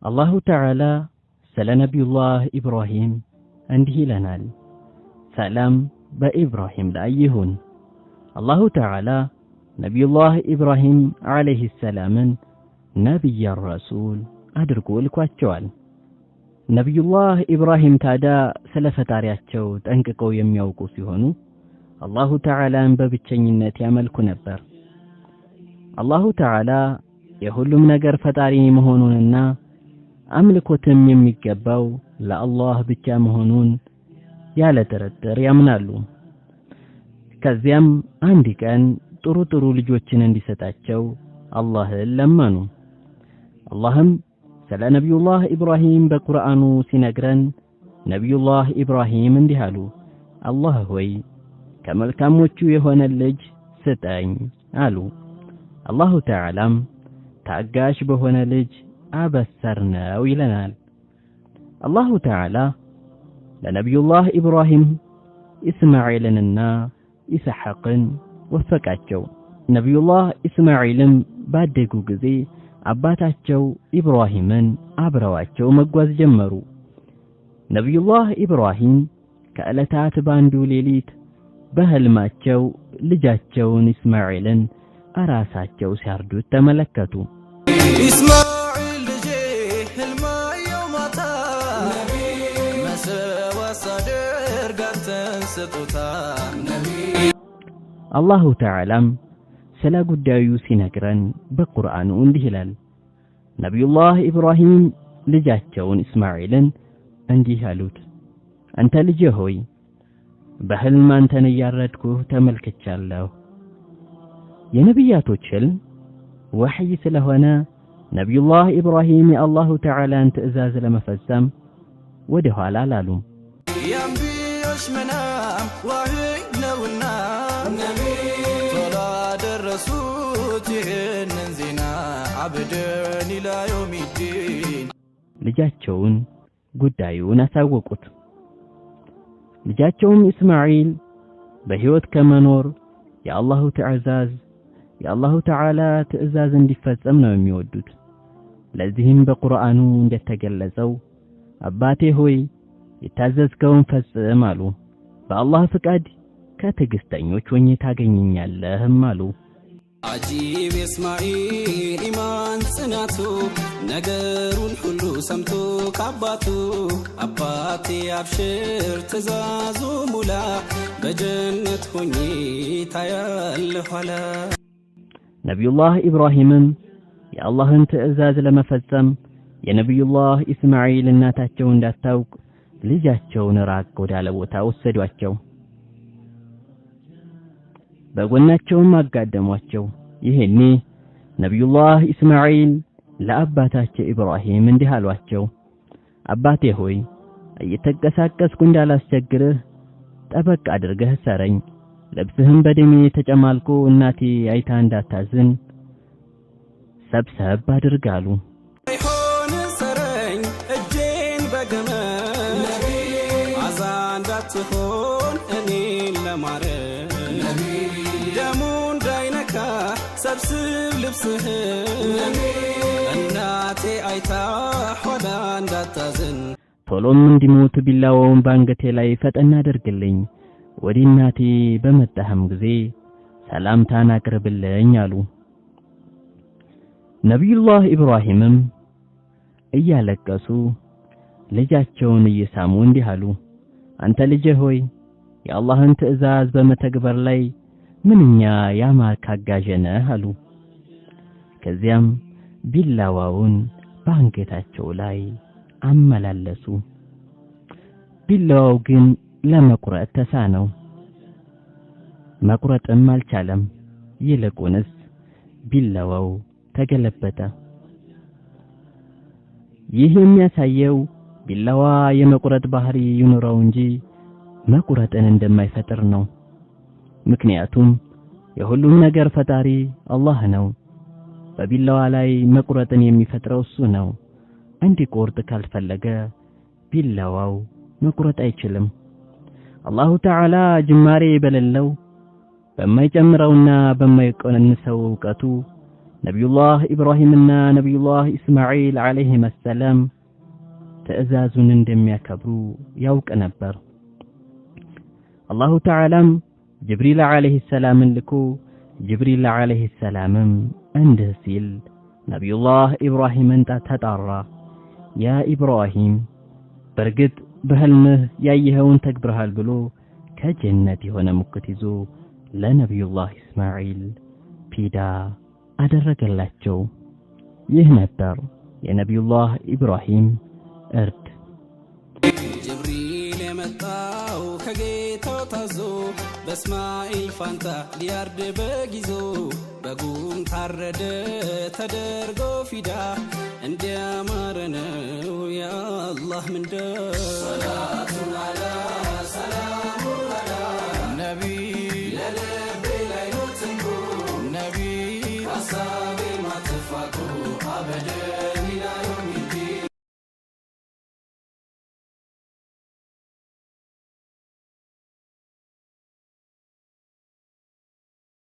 الله تعالى سل نبي الله إبراهيم እንዲህ ይለናል ሰላም በኢብራሂም ላይ ይሁን الله تعالى نبي الله إبراهيم عليه السلام نبي الرسول አድርጎ ልኳቸዋል نبي الله إبراهيم ታዳ ስለ ፈጣሪያቸው ጠንቅቀው የሚያውቁ ሲሆኑ الله تعالى በብቸኝነት ያመልኩ ነበር الله تعالى የሁሉም ነገር ፈጣሪ መሆኑንና አምልኮትም የሚገባው ለአላህ ብቻ መሆኑን ያለ ጥርጥር ያምናሉ ከዚያም አንድ ቀን ጥሩ ልጆችን እንዲሰጣቸው አላህን ለመኑ አላህም ስለ ነብዩላህ ኢብራሂም በቁርአኑ ሲነግረን ነብዩላህ ኢብራሂም እንዲህ አሉ አላህ ሆይ ከመልካሞቹ የሆነ ልጅ ስጠኝ አሉ አላሁ ተዓላም ታጋሽ በሆነ ልጅ አበሰርነው ይለናል አላሁ ተዓላ ለነብዩላህ ኢብራሂም ኢስማኤልንና ኢስሐቅን ወፈቃቸው ነብዩላህ ኢስማኤልም ባደጉ ጊዜ አባታቸው ኢብራሂምን አብረዋቸው መጓዝ ጀመሩ ነብዩላህ ኢብራሂም ከዕለታት ባንዱ ሌሊት በህልማቸው ልጃቸውን ኢስማኤልን አራሳቸው ሲያርዱት ተመለከቱ ኢስማኤል ልጄ ህልማየው ማታ ነቢ መሰዋሳደር ጋርተን ስጦታ ነቢ አላሁ ተዓላም ስለ ጉዳዩ ሲነግረን በቁርአኑ እንዲህ ይላል ነብዩላህ ኢብራሂም ልጃቸውን ኢስማኤልን እንዲህ አሉት አንተ ልጄ ሆይ በህልም አንተን ያረድኩህ ተመልክቻለሁ የነብያቶች ህልም ወህይ ስለሆነ ነብዩላህ ኢብራሂም የአላሁ ተዓላን ትእዛዝ ለመፈጸም ወደ ኋላ አላሉም ያንቢዮች መናም ወህይ ነውና ነቢ ቶላ ደረሱት ይህንን ዜና አብደን ኢላ የውሚዲን ልጃቸውን ጉዳዩን አሳወቁት ልጃቸውም ኢስማኤል በህይወት ከመኖር የአላሁ ተዓላ ትእዛዝ እንዲፈጸም ነው የሚወዱት ለዚህም በቁርአኑ እንደተገለጸው አባቴ ሆይ የታዘዝከውን ፈጽም አሉ በአላህ ፍቃድ ከትዕግስተኞች ሆኜ ታገኘኛለህም አሉ አጂብ ኢስማኤል ኢማን ጽናቱ ነገሩን ሁሉ ሰምቶ ከአባቱ አባቴ አብሽር ትእዛዙ ሙላ በጀነት ሆኜ ታያለህ ኋላ ነብዩላህ ኢብራሂምም የአላህን ትእዛዝ ለመፈጸም የነብዩላህ ኢስማኤል እናታቸው እንዳታውቅ ልጃቸውን ራቅ ወዳለ ቦታ ወሰዷቸው በጎናቸውም አጋደሟቸው ይሄኔ ነብዩላህ ኢስማኤል ለአባታቸው ኢብራሂም እንዲህ አሏቸው አባቴ ሆይ እየተንቀሳቀስኩ እንዳላስቸግርህ ጠበቅ አድርገህ ሰረኝ ልብስህም በደሜ ተጨማልቆ እናቴ አይታ እንዳታዝን ሰብሰብ አድርጋሉ አይሆን ሰረኝ እጄን በገመድ ነቢ አዛንዳትሆን እኔን ለማረግ ነቢ ደሙ እንዳይነካ ሰብስብ ልብስህን እናቴ አይታ ኋላ እንዳታዝን ቶሎም እንዲሞት ቢላዋውን ባንገቴ ላይ ፈጠና አድርግልኝ ወዲ እናቴ በመጣህም ጊዜ ሰላምታን አቅርብልኝ አሉ ነብዩላህ ኢብራሂምም እያለቀሱ ልጃቸውን እየሳሙ እንዲህ አሉ አንተ ልጄ ሆይ የአላህን ትእዛዝ በመተግበር ላይ ምንኛ ያማርክ አጋዥ ነህ አሉ ከዚያም ቢላዋውን ባንገታቸው ላይ አመላለሱ ቢላዋው ግን ለመቁረጥ ተሳነው መቁረጥም አልቻለም ይልቁንስ ቢላዋው ተገለበጠ ይህ የሚያሳየው ቢላዋ የመቁረጥ ባህሪ ይኖረው እንጂ መቁረጥን እንደማይፈጥር ነው ምክንያቱም የሁሉም ነገር ፈጣሪ አላህ ነው በቢላዋ ላይ መቁረጥን የሚፈጥረው እሱ ነው እንዲቆርጥ ካልፈለገ ቢላዋው መቁረጥ አይችልም አላሁ ተዓላ ጅማሬ በሌለው በማይጨምረውና በማይቀንሰው ዕውቀቱ ነብዩላህ ኢብራሂምና ነብዩላህ ኢስማዒል አለይሂም ሰላም ትዕዛዙን እንደሚያከብሩ ያውቅ ነበር። አላሁ ተዓላም ጅብሪል አለይሂ ሰላምን ልኮ ጅብሪል አለይሂ ሰላምም እንዲህ ሲል ነብዩላህ ኢብራሂምን ተጣራ። ያ ኢብራሂም በርግጥ በህልምህ ያየኸውን ተግብረሃል ብሎ ከጀነት የሆነ ሙክት ይዞ ለነብዩላህ ኢስማዒል ፊዳ አደረገላቸው። ይህ ነበር የነብዩላህ ኢብራሂም እርድ። ጅብሪል የመጣው ከጌታው ታዞ በእስማኤል ፋንታ ሊያርድ በጊዞ በጉም ታረደ ተደርጎ ፊዳ እንዲያማረ ነው የአላህ ምንዳ።